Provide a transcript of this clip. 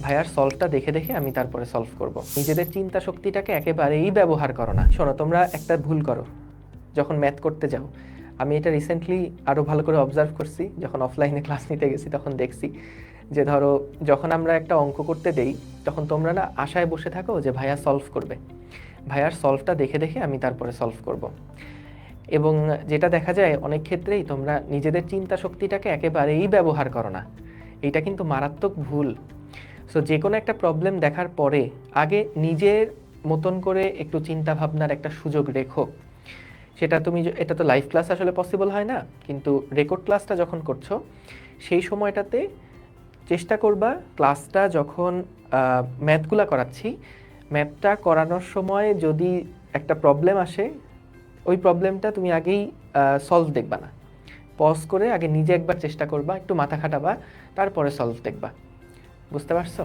ভাইয়ার সলভটা দেখে দেখে আমি তারপরে সলভ করব। নিজেদের চিন্তা শক্তিটাকে একেবারেই ব্যবহার করো না। শোনো, তোমরা একটা ভুল করো যখন ম্যাথ করতে যাও। আমি এটা রিসেন্টলি আরও ভালো করে অবজার্ভ করছি, যখন অফলাইনে ক্লাস নিতে গেছি তখন দেখছি যে ধরো যখন আমরা একটা অঙ্ক করতে দেই তখন তোমরা না আশায় বসে থাকো যে ভাইয়া সলভ করবে, ভাইয়ার সলভটা দেখে দেখে আমি তারপরে সলভ করব। এবং যেটা দেখা যায় অনেক ক্ষেত্রেই তোমরা নিজেদের চিন্তা শক্তিটাকে একেবারেই ব্যবহার করো না। এইটা কিন্তু মারাত্মক ভুল। সো যে কোনো একটা প্রবলেম দেখার পরে আগে নিজের মতন করে একটু চিন্তা ভাবনার একটা সুযোগ রেখো। সেটা তুমি এটা তো লাইভ ক্লাস আসলে পসিবল হয় না, কিন্তু রেকর্ড ক্লাসটা যখন করছো সেই সময়টাতে চেষ্টা করবা ক্লাসটা যখন ম্যাথগুলা করাচ্ছি, ম্যাথটা করানোর সময় যদি একটা প্রবলেম আসে, ওই প্রবলেমটা তুমি আগেই সলভ দেখবা না, পজ করে আগে নিজে একবার চেষ্টা করবা, একটু মাথা খাটাবা, তারপরে সলভ দেখবা। বুঝতে পারছো?